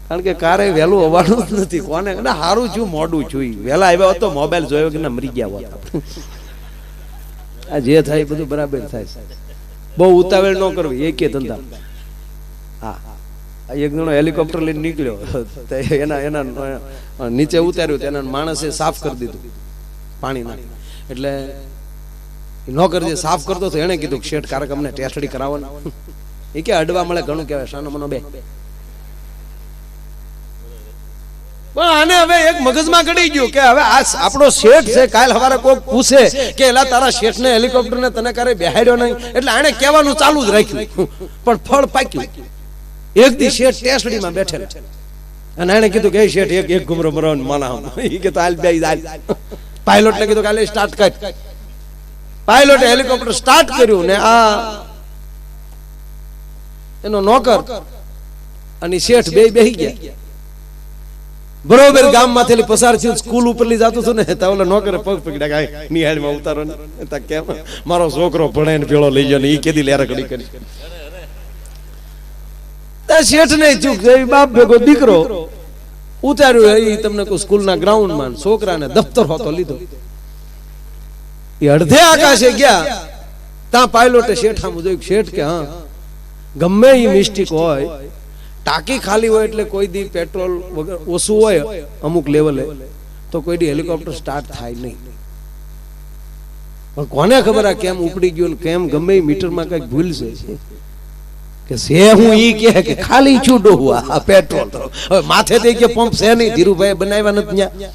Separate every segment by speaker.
Speaker 1: કારણ કે કારે વહેલું હોવાનું જ નથી. કોને સારું છું મોડું છું, વહેલા આવ્યા હોત તો મોબાઈલ જોયો કે મરી ગયા હોત. આ જે થાય બધું બરાબર થાય. બહુ ઉતાવળ ન કરવી એ કે ધંધા. હા, એક જણો હેલિકોપ્ટર લઈને નીકળ્યો, એના નીચે ઉતાર્યું, તેના માણસે સાફ કરી દીધું પાણી નાખી. એટલે નોકર જે સાફ કરતો હતો એને કીધું શેઠ કારક અમને ટેસ્ટડી કરાવવાના. એ કે અડવા મળે ઘણું કહેવાય, સાનો મનો બે. પણ આને હવે એક મગજમાં ગળી ગયું કે હવે આ આપણો શેઠ છે, કાલ સવારે કોઈ પૂછે કે એલા તારા શેઠ ને હેલિકોપ્ટર ને તને ક્યારે બેહાડ્યો નહીં, એટલે આને કહેવાનું ચાલુ જ રાખ્યું. પણ ફળ પાક્યું. એક દી શેઠ ટેસ્ટડીમાં બેઠેલા અને એને કીધું કે શેઠ એક ઘુમરો મરવાનું માના. એ કે તો હાલ બે હાલ. પાયલોટ ને કીધું કાલે સ્ટાર્ટ કર. પાયલોટે હેલિકોપ્ટર સ્ટાર્ટ કર્યું ને આ એનો નોકર અને શેઠ બે બેહી ગયા. બરોબર ગામમાંથી પસાર થયું, સ્કૂલ ઉપર લઈ જતું હતું ને, તો ઓલા નોકરે પગ પકડ્યા, નિહાળમાં ઉતારો ને. કેમ મારો છોકરો ભણે ને પેલો લઈ ગયો ને એ કેદી લેરા કડી કરી. શેઠ ને ચૂક બાપ ભેગો દીકરો ઉતાર્યું. એ તમને કોઈ સ્કૂલના ગ્રાઉન્ડમાં છોકરાને દફતર હોતો લીધો. એ અડધે આકાશે ગયા ત્યાં પાયલોટે શેઠામાં જોયું. શેઠ કે હા, ગમે એ મિસ્ટેક હોય, ટાંકી ખાલી હોય એટલે કોઈ દી પેટ્રોલ વગર ઓછું હોય અમુક લેવલે તો કોઈ દી હેલિકોપ્ટર સ્ટાર્ટ થાય નહીં. પણ કોને ખબર આ કેમ ઉપડી ગયું ને કેમ ગમે મીટરમાં કઈક ભૂલ છે કે સે હું ઈ કે ખાલી છૂટો આ પેટ્રોલ. હવે માથે થી કે પંપ છે નહીં, ધીરુભાઈ બનાવ્યા નથી ત્યાં.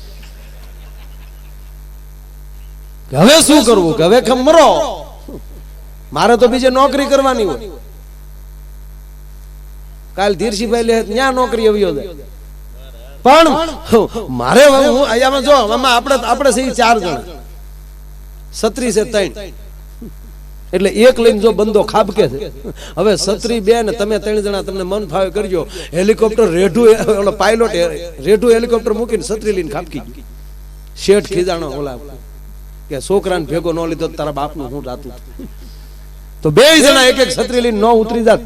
Speaker 1: હવે શું કરવું કે હવે મરો, મારે તો બીજે નોકરી કરવાની હોય. કાલ ધીરસીભાઈ લે ત્યાં નોકરી આવ્યો છે. પણ મારે હું અહીંયામાં જો આપણે છે 4 જણા, 36 છે 3, એટલે એક લઈને જો બંદો ખાબકે છે. હવે 36 2 ને તમે 3 જણા તમને મન ફાવે કરજો. હેલિકોપ્ટર રેઢું ઓલો પાયલોટ રેઢું હેલિકોપ્ટર મૂકીને 36 લઈને ખાબકી ગયું. શેઠ ખીજાણો ઓલા કે છોકરાને ભેગો ન લીધો તારા બાપનું હું રાતું. તો 2 જણા એક એક છત્રી લઈને ન ઉતરી જાત.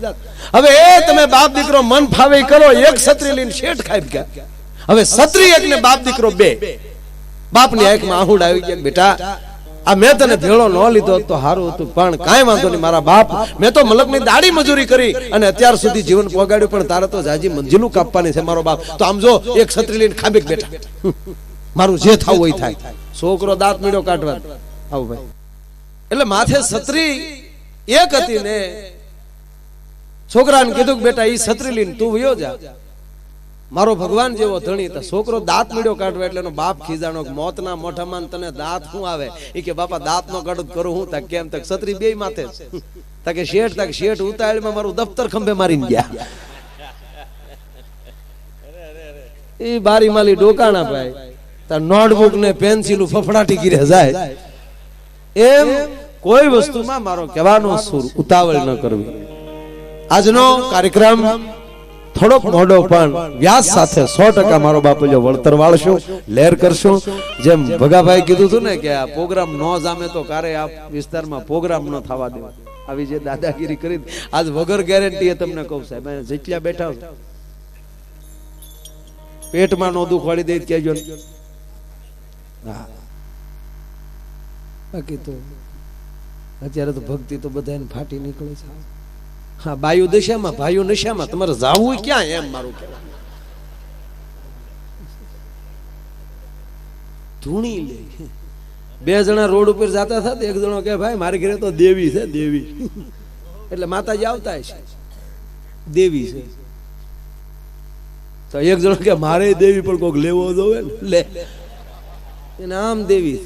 Speaker 1: હવે એ તમે બાપ દીકરો મન ફાવે કરો, એક છત્રી લઈને શેઠ ખાઈ ગયા. હવે છત્રી એક ને બાપ દીકરો 2. બાપની આંખમાં આહુડ આવી ગયા, બેટા આ મેં તને ભેળો ન લીધો તો સારું હતું, પણ કાંઈ વાંધો નહીં મારા બાપ, મેં તો મલકની દાડી મજૂરી કરી અને અત્યાર સુધી જીવન પોગાડ્યું, પણ તારે તો જાજી મંજિલું કાપવાની છે મારો બાપ. તો આમ જો એક છત્રી લઈને ખાબેક બેઠા, મારું જે થાવું હોય થાય. છોકરો દાંત મીડો કાઢવા આવું ભાઈ. એટલે માથે છત્રી એક હતી ને છોકરાને કીધું કે બેટા ઈ છત્રી લઈને તું વયો જા, મારો ભગવાન જેવો ધણી. તો છોકરો દાંત મીડ્યો કાઢવા એટલે એનો બાપ ખીજાણો મોતના મોઢામાં તને દાંત શું આવે. એ કે બાપા દાંત નો કાઢું કરું હું. તક કેમ? તક છત્રી 2 માથે. તકે શેઠ ઉતાળીમાં મારું દફતર ખંભે મારીને ગયા. એ બારી માલી ડોકાણા ભાઈ, તાર નોટબુક ને પેન્સિલ ફફડાટી ગીરે જાય. એમ કોઈ વસ્તુમાં મારો કહેવાનો સુર ઉતાવળ ન કરવી. આજનો કાર્યક્રમ થોડોક મોડો પણ વ્યાસ સાથે 100% મારો બાપુ જો વળતર વાળશો, લહેર કરશો. જેમ ભગાભાઈ કીધું હતું ને કે આ પ્રોગ્રામ ન જામે તો કારે આ વિસ્તારમાં પ્રોગ્રામ ન થવા દેવા. આવી જે દાદાગીરી કરી આજ વગર ગેરંટી તમને કહું સાહેબ, જેટલા બેઠા પેટમાં નો દુખવાડી દે કહેજો. હા, બાકી તો અત્યારે તો ભક્તિ તો બધાને ફાટી નીકળે છે. હા, બાયુ દશામાં ભાઈઓ નશામાં તમારે જાવું ક્યાં એમ મારું કહેવાનું. ધૂણી લે. 2 જણા રોડ ઉપર જતા હતા, એક જણો કે ભાઈ મારી ઘરે તો દેવી છે, દેવી. એટલે માતાજી આવતા છે, દેવી છે. તો એક જણો કે મારે દેવી પણ કોઈક લેવો જોવે ને, લે એને આમ દેવી.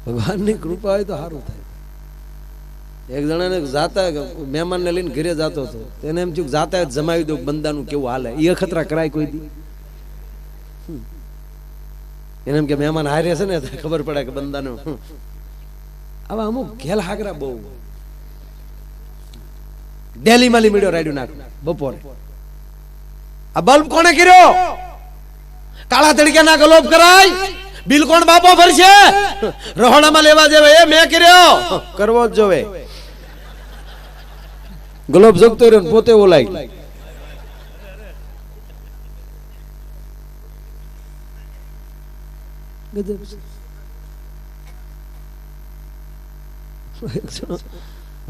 Speaker 1: ભગવાનની કૃપા હોય તો સારું થાય. એક જણાને જાતા મહેમાનને લઈને ઘરે જતો હતો, તેને એમ થયું જાતા જમાવી દઉં બંદાનું કેવું હાલે. એ અખતરા કરાય કોઈ દી? એને એમ કે મહેમાન હારે છે ને ખબર પડે કે બંદાનું. આવા અમુક ઘેલ હાગરા બહુ. ડેલી માલી મીડિયો રાડ્યું નાખ બપોરે. આ બલ્બ કોને કર્યો? કાળા તડક્યાના ગલોબ કરાય, બિલ કોણ બાપો ભરશે? રહોડામાં લેવા જેવે એ મેં કર્યો, કરવો જ જોવે. ગ્લોબ જગતો રહ્યો પોતે ઓલાય.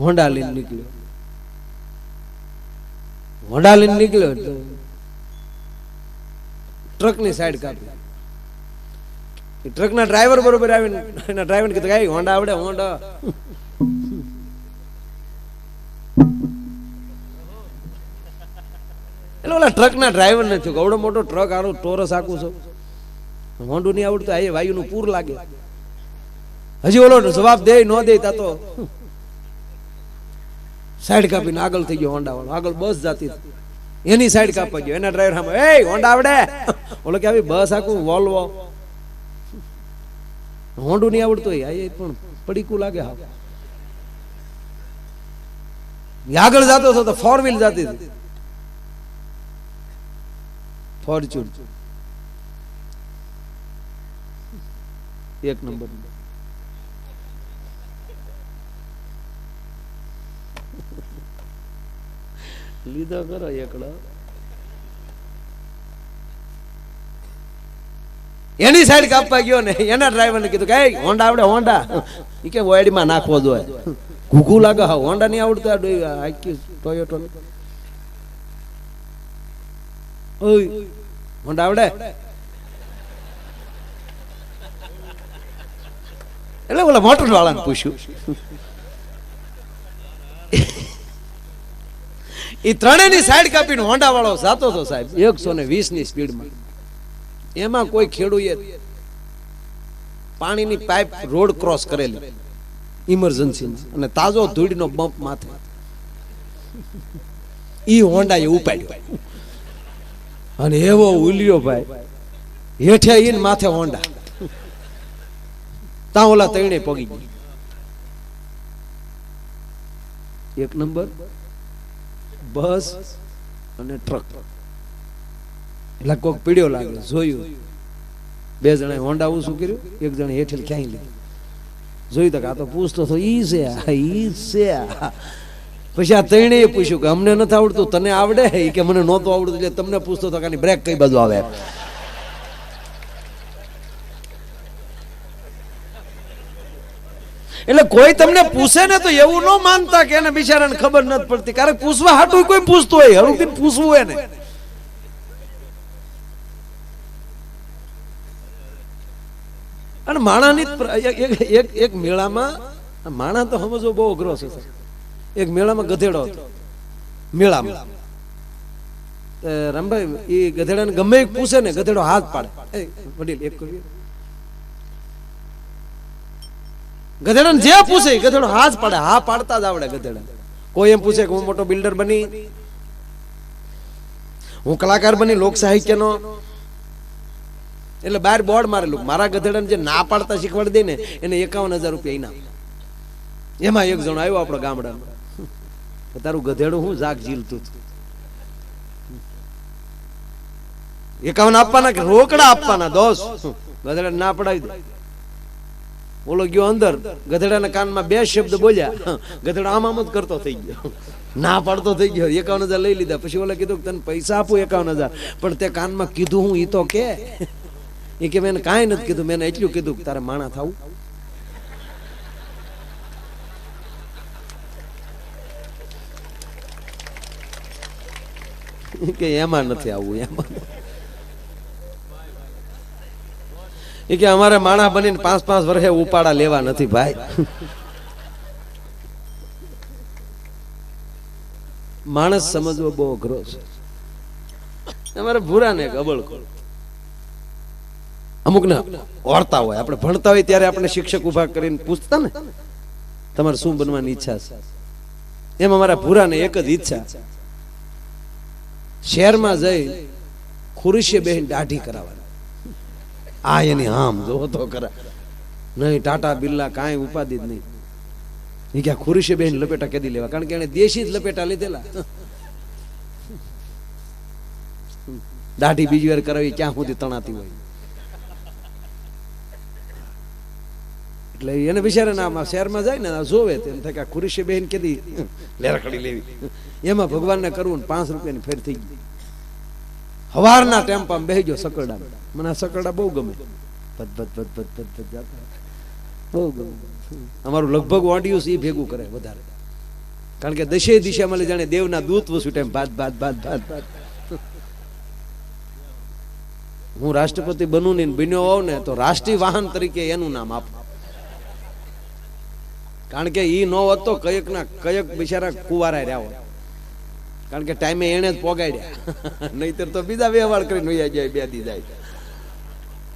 Speaker 1: હોન્ડા લઈને નીકળ્યો, હોન્ડા લઈને નીકળ્યો, ટ્રક ની સાઈડ કાપી. ટ્રક ના ડ્રાઈવર બરોબર આવીને એના ડ્રાઈવર કીધું કઈ હોન્ડા આવડે? હોન્ડા એટલે ઓલા ટ્રક ના ડ્રાઈવર ને થયું આવડો મોટો ટ્રક આડો ટોરસ આખું છો, હોન્ડું નહીં આવડતું, આ વાયુ નું પૂર લાગે. હજી ઓલો જવાબ દે ન દે તા તો સાઈડ કાપીને આગળ થઈ ગયો હોન્ડા વાળો. આગળ બસ જાતી એની સાઈડ કાપવા ગયો, એના ડ્રાઈવર સામે એ હોન્ડા આવડે? ઓલો કે આવી બસ આખું વોલ્વો, હોન્ડું નહીં આવડતું હોય આ પણ પડીકું લાગે. હા આગળ જતો હતો તો 4 વ્હીલ જતી હતી, ફોર્ચ્યુન 1 નંબર. લીધો કરો એકડો. એની સાઈડ કાપવા ગયો ને એના ડ્રાઈવર ને કીધું કે હોન્ડા આવડે? હોન્ડા ઈ કે વાડી માં નાખવો જોઈએ. ઘૂઘું લાગે. હા હોન્ડા નહીં આવડતું આ ટોયોટો. ઓય હોન્ડા આવડે? એટલે ઓલા મોટર વાળાને પૂછ્યું. એ ત્રણેયની સાઈડ કાપીને હોન્ડા વાળો જાતો હતો સાહેબ 120 ની સ્પીડમાં. એમાં કોઈ ખેડૂએ પાણીની પાઇપ રોડ ક્રોસ કરેલી ઇમરજન્સીમાં અને તાજો ધૂળનો બમ્પ માથે ઈ હોન્ડા એ ઉપાડ્યો અને એવો ઉલ્યો ભાઈ હેઠે ઈન માથે હોન્ડા. તા ઓલા તૈણે પગી ગઈ. 1 નંબર બસ અને ટ્રક. એટલે કોક પીડ્યો લાગે, જોયું 2 જણા હોન્ડા શું કર્યું, 1 જણે હેઠે ક્યાંય લીધું. જોયું તો આ તો પૂછતો હતો ઈ છે ઈ છે. પછી આ તૈણે પૂછ્યું કે અમને નથી આવડતું, તને આવડે? કે મને નહોતું આવડતું એટલે તમને પૂછતો હતો કે બ્રેક કઈ બાજુ આવે. એટલે કોઈ તમને પૂછે ને તો એવું ન માનતા કે એને બિચારાને ખબર નથી પડતી. કારણ પૂછવા હાટું કોઈ પૂછતું હોય, હરુથી પૂછવું હોય ને. અને માણાની એક મેળામાં, માણા તો સમજવો બહુ અઘરો છે. એક મેળામાં ગધેડો હતો. મેળામાં રામભાઈ એ ગધેડાને ગમે પૂછે ને ગધેડો હાથ પાડે. વડીલ એક ગધેડાને જે પૂછે ગધેડો હાથ પાડે. હા પાડતા જ આવડે ગધેડા. કોઈ એમ પૂછે કે હું મોટો બિલ્ડર બની, હું કલાકાર બની, લોક સાહિત્યનો, એટલે બહાર બોર્ડ મારેલું મારા ગધેડાને જે ના પાડતા શીખવાડી દે ને એને 51,000 રૂપિયા ઇનામ. એમાં એક જણ આવ્યો આપણો ગામડામાં, તારું ગધેડું હું જાગ ઝીલતું 51 આપવાના કે રોકડા આપવાના? દોસ્ત ગધેડા ના પડાવી દે. ઓલો ગયો અંદર, ગધેડાના કાનમાં 2 શબ્દ બોલ્યા, ગધેડો આમ આમ જ કરતો થઈ ગયો, ના પાડતો થઈ ગયો. 51,000 લઈ લીધા. પછી ઓલા કીધું તને પૈસા આપું 51,000, પણ તે કાનમાં કીધું હું ઈ તો કે. એ કે મેં કાંઈ નથી કીધું, મેં એટલું કીધું તારે માણા થાવું. કે એમાં નથી આવવું. એમાં એ કે અમારે માણા બનીને 5-5 વર્ષે ઉપાડા લેવા નથી ભાઈ. માણસ સમજવો બહુ અઘરો છે. અમારે ભૂરા ને અબળ અમુક ને ઓરતા હોય, આપણે ભણતા હોય ત્યારે આપણે શિક્ષક ઉભા કરીને પૂછતા ને તમારે શું બનવાની ઈચ્છા છે. એમ અમારા ભૂરા ને એક જ ઈચ્છા, શહેરમાં જઈ ખુરશીએ બેહીને દાઢી કરાવવાની. આ એની આમ જો તો કરા નહીં, ટાટા બિરલા કાંઈ ઉપાધિ જ નહીં. એ ક્યાં ખુરશીએ બેહીને લપેટા કેદી લેવા, કારણ કે એને દેશી જ લપેટા લીધેલા. દાઢી બીજી વાર કરાવી ક્યાં સુધી તણાતી હોય. એટલે એને બિચારા શહેરમાં જાય ને જોવે તેમ થાય કે ખુરશી બેન કીધી લેરકડી લેવી, એમાં ભગવાનને કરવું ને 5 રૂપિયાની ફેર થઈ ગઈ. હવારના ટેમ્પામાં બેસી ગયો સકરડા, મને આ સકરડા બહુ ગમે, બહુ ગમે. અમારું લગભગ ઓડિયન્સ એ ભેગું કરે વધારે, કારણ કે દશે દિશામાં જાણે દેવના દૂત વસુટે એમ ભાત ભાત ભાત ભાત ભાત. હું રાષ્ટ્રપતિ બનું ને બન્યો હોઉં ને તો રાષ્ટ્રીય વાહન તરીકે એનું નામ આપું, કારણ કે ઈ નો હોત તો કયક ના કયક બિચારા કુવારા રહ્યા હોય, કારણ કે ટાઈમે એને જ પોગાડ્યા, નહીતર તો બીજા વ્યવહાર કરીને વયા જાય, બે દી જાય.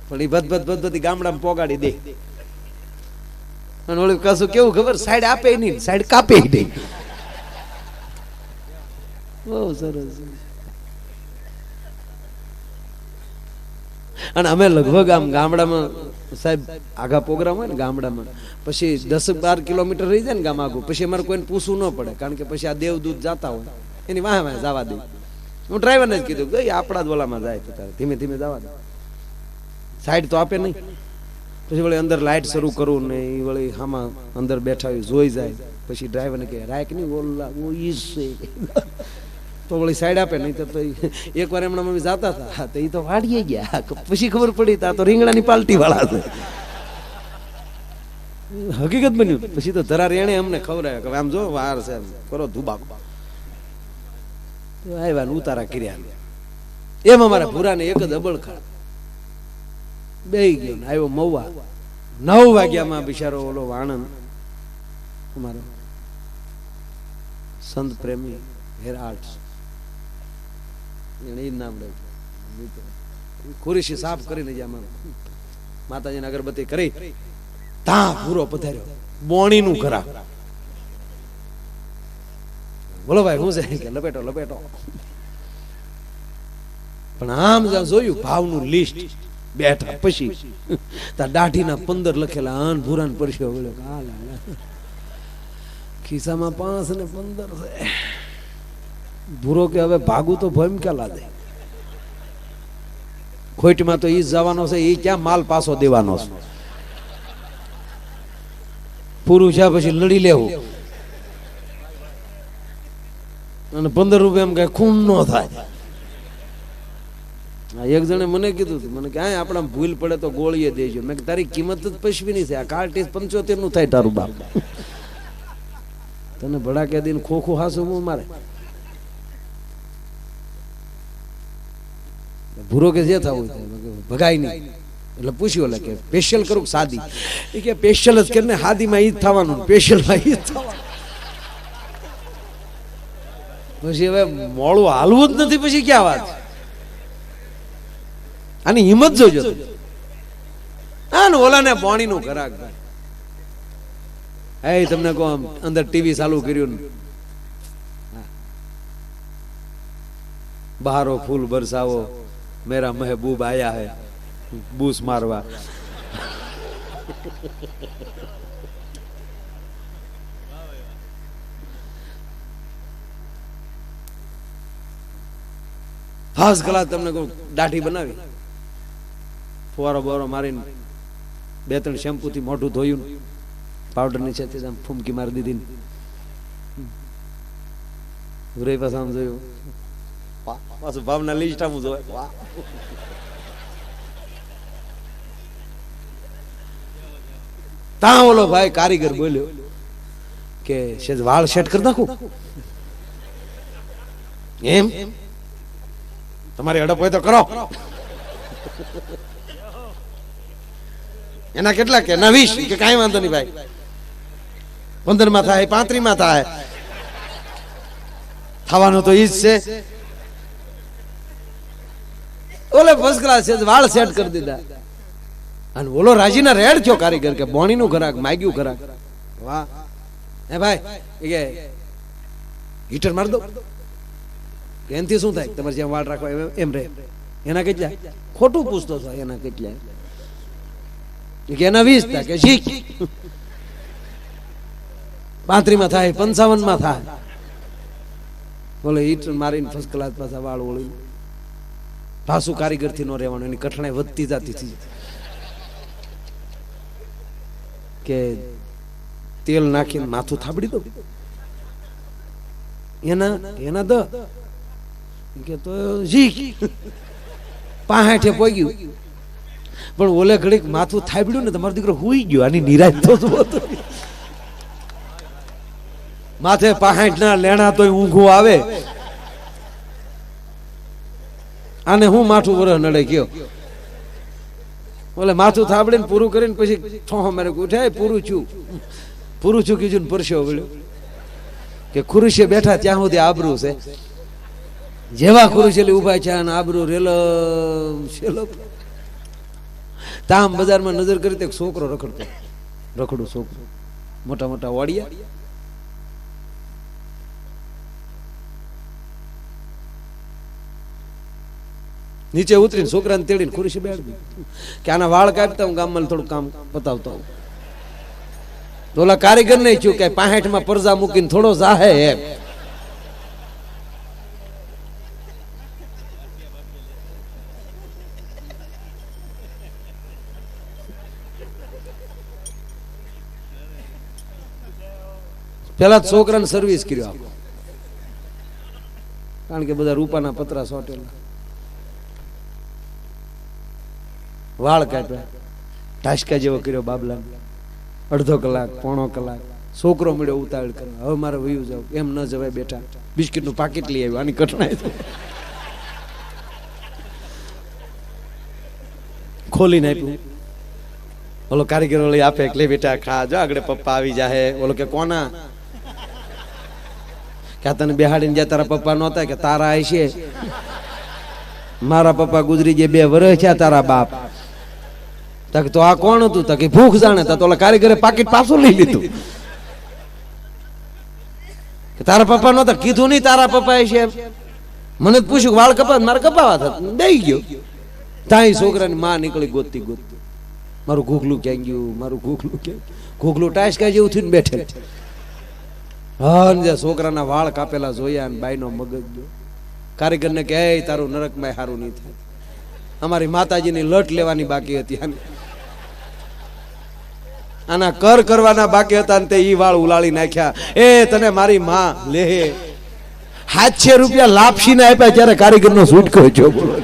Speaker 1: પણ એ બધી ગામડામાં પોગાડી દે. અને ઓલું કશું કેવું ખબર, સાઈડ આપે નહીં, સાઈડ કાપે નહીં. બહુ સરસ. અને અમે લગભગ આમ ગામડામાં સાહેબ આગા પ્રોગ્રામ હોય ને ગામડામાં, પછી 10-12 કિલોમીટર રહી જાય ને ગામ આગું, પછી અમારે કોઈને પૂછવું ન પડે, કારણ કે પછી આ દેવદૂત જતા હોય એની વાહ વાહ જવા દે. હું ડ્રાઈવરને જ કીધું કે આપણા જ ઓલામાં જાય તો તારે ધીમે ધીમે જવા દે, સાઈડ તો આપે નહીં. પછી વળી અંદર લાઇટ શરૂ કરું ને એ વળી આમાં અંદર બેઠા હોય જોઈ જાય, પછી ડ્રાઈવરને કહે રાખ નહીં ઓલા હું ઈજ છે, તો વળી સાઈડ આપે. નહીં તો એકવાર એમણા મમ્મી જતા હતા તો એ તો વાડીએ ગયા, પછી ખબર પડી તા તો રીંગણાની પાલટી વાળા છે. હકીકત બન્યું. પછી તો ધરાર એને અમને ખવડાવ્યા કે આમ જો વાર છે કરો ધુબાક, તો આવ્યા ને ઉતારા કર્યા. એમ અમારા ભૂરાને એક જ અબળખા બે ગયો ને આવ્યો મહુવા. 9 વાગ્યામાં બિચારો ઓલો વાણંદ અમારો સંત પ્રેમી હેરાટ એને એ નામ રાખ્યું, ખુરશી સાફ કરીને જ્યાં માતાજીને અગરબત્તી કરી તા પૂરો પધાર્યો, બોણીનું કરા. બોલો ભાઈ હું છે કે લપેટો લપેટો. પણ આમ જોયું ભાવનું લિસ્ટ બેઠા, પછી તાર દાઢીના 15 લખેલા, અન ભૂરાન પરસ્યો બોલ્યો ખિસ્સામાં 5 ને 15 છે. ભૂરો કે હવે ભાગું તો ભયમકા લાગે, ખોટમાં તો ઈ જવાનો છે, ઈ ક્યાં માલ પાછો દેવાનો છે, પૂરું છે પછી લડી લેવું. અને 15 રૂપિયા એમ કઈ ખૂન ન થાય. એક જણે મને કીધું હતું, મને કે આપણા ભૂલ પડે તો ગોળીએ દેજો. મેં તારી કિંમત જ પશવીની છે, આ કાર્ટિસ 75 નું થાય તારું બાપ, તને ભડાકે દઈને ખોખું હાસું હું મારે. ભૂરો કે જે થવું ભગાય નહીં. એટલે પૂછ્યું એટલે કે સ્પેશિયલ કરું સાદી, એ કે સ્પેશિયલ જ કરીને હાદીમાં ઈ જ થવાનું, સ્પેશિયલમાં ઈ જ થવાનું. પછી હવે મોડું હાલવું જ નથી, પછી ક્યાં વાત. આની હિંમત જોજો. હા ને ઓલાને પાણીનું ખરાક એ તમને કહો, અંદર ટીવી ચાલુ કર્યું, બહારો ફૂલ બરસાવો, મેરા મહેબૂબ આયા હે બૂસ મારવા. ફાસ કલાક તમને કહું દાઢી બનાવી, ફુવારો બોરો મારીને 2-3 શેમ્પુ થી મોઢું ધોયું, પાવડર નીચે ફૂમકી મારી દીધી. ઉરે પાછા આમ જોયું, પાછું ભાવના લિસ્ટ આમ જોવે. તા ઓલો ભાઈ કારીગર બોલ્યો કે સેજ વાળ સેટ કરી નાખું. એમ તમારી હડપ હોય તો કરો. એના કેટલા કે ના 20 કે કઈ વાંધો નહીં ભાઈ, 15 માં થાય 35 માં થાય, થવાનું તો ઈ જ છે. ઓલે ફર્સ્ટ ક્લાસ છે, વાળ સેટ કરી દીધા. અને ઓલો રાજીના રેડ થયો કારીગર કે બોણીનું ઘરાક માગ્યું ઘરાક. વાહ હે ભાઈ, કે હીટર માર દો. એનથી શું થાય, તમારે જ્યાં વાળ રાખવા એમ રહે. એના કેટલા, ખોટું પૂછતો છો, એના કેટલા કે એના 20 થાય કે શીખ 35 માં થાય 55 માં થાય. બોલે હીટર મારીને ફર્સ્ટ ક્લાસ પાછા વાળ ઓળી. પાછું કારીગર થી ન રહેવાનું, એની કઠણાઈ વધતી જતી હતી. કે તેલ નાખીને માથું થાબડી દો એના દ કે તો જી પાહેઠે પોગ્યું પણ ઓલે ઘડીક માથું થાબડ્યું ને તમારો દીકરો હુઈ ગયો આની નિરાશ તો માથે પાહેઠ ના લેણા તોય ઊંઘું આવે આને હું માથું વરહ નડે કયો ઓલે માથું થાબડીને પૂરું કરીને પછી ઠોહો મારે ઉઠાય પૂરું છું કીધું ને પરસ્યો વળ્યો કે ખુરશીએ બેઠા ત્યાં સુધી આબરૂ છે જેવા ખુરશીએ ઉભા છે અને આબરૂ રેલો તામ બજારમાં નજર કરી તો એક છોકરો રખડું છોકરો મોટા મોટા વાડિયા નીચે ઉતરીને છોકરાને તેડીને ખુરશી બેઠી કે આના વાળ કાપતા હું ગામમાં થોડું કામ પતાવતો હું તો ઓલા કારીગર ને થયું કે 65 માં પરજા મૂકીને થોડો જાહે એમ પેલા છોકરાને સર્વિસ કર્યો કારણ કે બધા રૂપાના પતરા સોટેલા વાળ કાપ્યા ઢાસકા જેવો કર્યો બાબલા અડધો કલાક પોણો કલાક છોકરો મળ્યો ઉતાવળ કરવા હવે મારે વયું જાવ એમ ન જવાય બેટા બિસ્કિટ નું પાકીટ લઈ આવ્યું આની કઠણાઈ ખોલીને આપ્યું ઓલો કારીગર લઈ આપે એટલે બેટા ખા જો આગળ પપ્પા આવી જાહે ઓલો કે કોના કે તને બેહાડીને જ્યાં તારા પપ્પા નહોતા કે તારા આય છે મારા પપ્પા ગુજરી ગયા 2 વર્ષ થયા તારા બાપ તક તો આ કોણ હતું તક ભૂખ જાણે તો ઓલા કારીગરે પાકીટ પાછું લઈ લીધું કે તારા પપ્પા નહોતા કીધું નહીં તારા પપ્પા છે મને પૂછ્યું વાળ કપા મારે કપાવા થતા દઈ ગયો તાઈ છોકરાની માં નીકળી ગોતતી મારું ઘૂઘલું ક્યાં ગયું મારું ઘૂઘલું ટાસકા જેવું થઈને બેઠે હા છોકરાના વાળ કાપેલા જોયા ને બાઈનો મગજ ગયો કારીગર ને કે તારું નરકમાં સારું નહીં થાય અમારી માતાજીની લટ લેવાની બાકી હતી આના કર કરવાના બાકી હતા ને તે ઈ વાળ ઉલાળી નાખ્યા એ તને મારી માં લે 700 રૂપિયા લાપસી ને આપ્યા ત્યારે કારીગર નો છૂટકો છો બોલો